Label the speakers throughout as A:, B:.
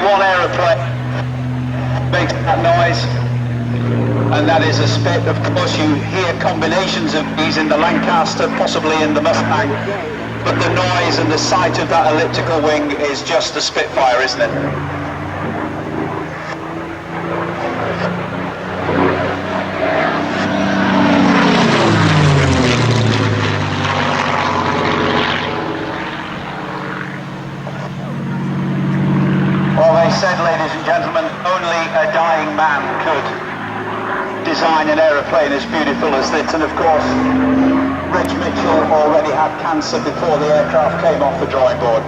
A: one aeroplane makes that noise, and that is a Spit. Of course, you hear combinations of these in the Lancaster, possibly in the Mustang, but the noise and the sight of that elliptical wing is just the Spitfire, isn't it? Well, they said, ladies and gentlemen, only a dying man could design an aeroplane as beautiful as this, and of course Rich Mitchell already had cancer before the aircraft came off the drawing board.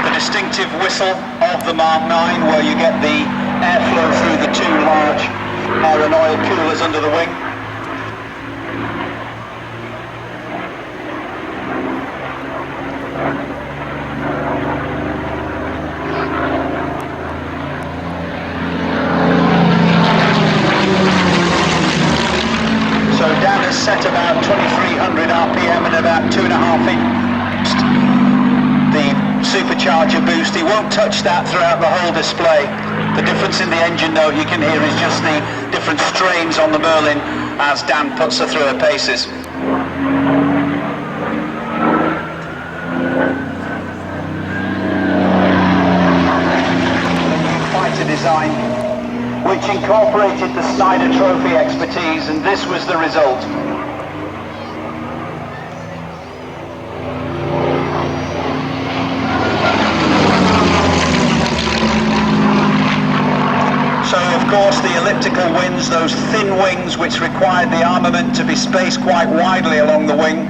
A: The distinctive whistle of the Mark 9, where you get the airflow through the two large air and oil coolers under the wing. Set about 2300 RPM and about 2.5 inch. The supercharger boost, he won't touch that throughout the whole display. The difference in the engine note you can hear is just the different strains on the Merlin as Dan puts her through her paces. The new fighter design, which incorporated the Snyder Trophy expertise, and this was the result. So, of course, the elliptical wings, those thin wings which required the armament to be spaced quite widely along the wing.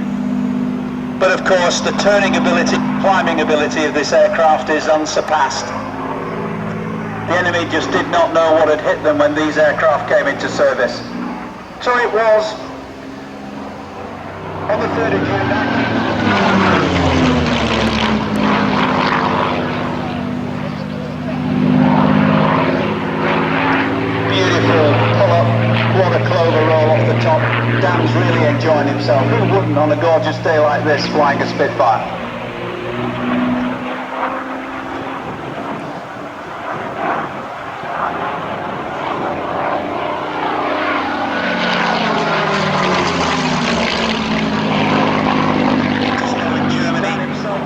A: But, of course, the turning ability, climbing ability of this aircraft is unsurpassed. The enemy just did not know what had hit them when these aircraft came into service. So it was on the 3rd of June 19... Beautiful pull-up, what a clover roll off the top. Dan's really enjoying himself. Who wouldn't on a gorgeous day like this flying a Spitfire?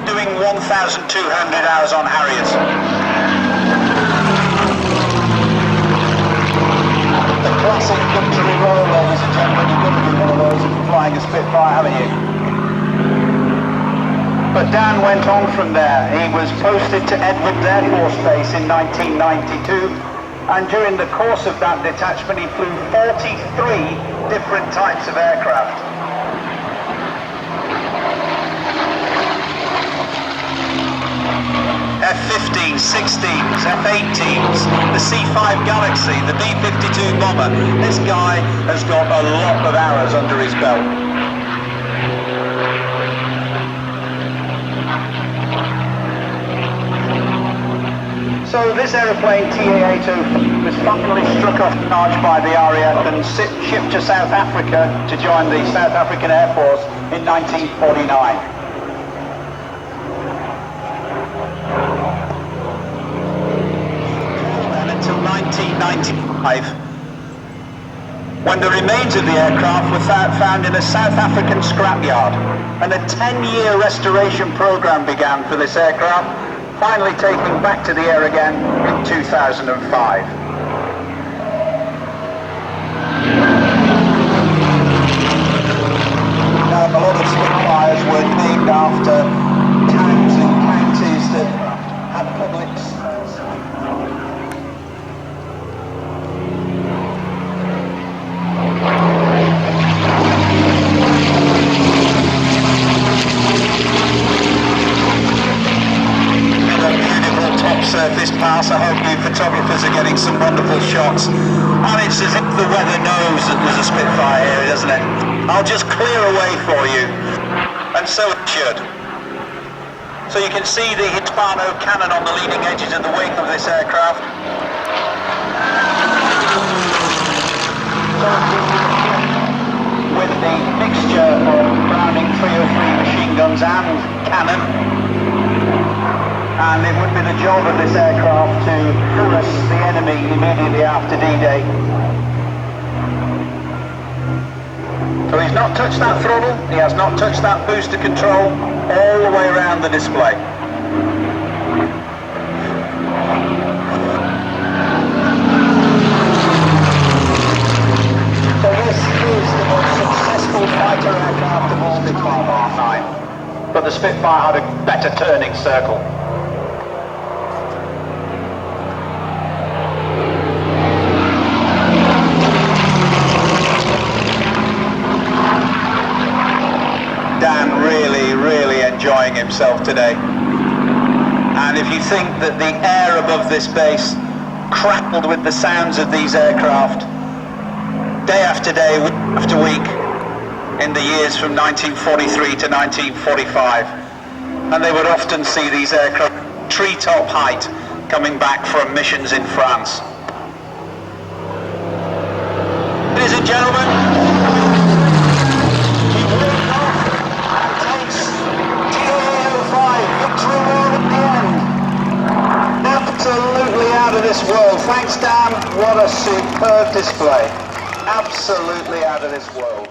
A: Doing 1,200 hours on Harriers. The classic luxury roll, ladies and gentlemen. You've got to do one of those if you're flying a Spitfire, haven't you? But Dan went on from there. He was posted to Edwards Air Force Base in 1992, and during the course of that detachment he flew 43 different types of aircraft. F-15s, 16s, F-18s, the C-5 Galaxy, the B-52 bomber. This guy has got a lot of hours under his belt. So this aeroplane, TA-805, was finally struck off charge by the RAF and shipped to South Africa to join the South African Air Force in 1949. Until 1995, when the remains of the aircraft were found in a South African scrapyard, and a 10-year restoration program began for this aircraft, finally taking back to the air again in 2005. Now, a lot of Spitfires were named after towns and counties that had public... surface pass. I hope you photographers are getting some wonderful shots, and it's as if the weather knows that there's a Spitfire here, doesn't it? I'll just clear a way for you, and so it should. So you can see the Hispano cannon on the leading edges of the wing of this aircraft. With the mixture of Browning 303 machine round cannon, and it would be the job of this aircraft to harass the enemy immediately after D-Day. So he's not touched that throttle, he has not touched that booster control all the way around the display. So this is the most successful fighter aircraft of all the 12R9, but the Spitfire had a better turning circle. Dan really enjoying himself today. And if you think that the air above this base crackled with the sounds of these aircraft day after day, week after week, in the years from 1943 to 1945, and they would often see these aircraft treetop height coming back from missions in France. Ladies and gentlemen, he walked off and takes TA-05 victory road at the end. Absolutely out of this world. Thanks, Dan. What a superb display. Absolutely out of this world.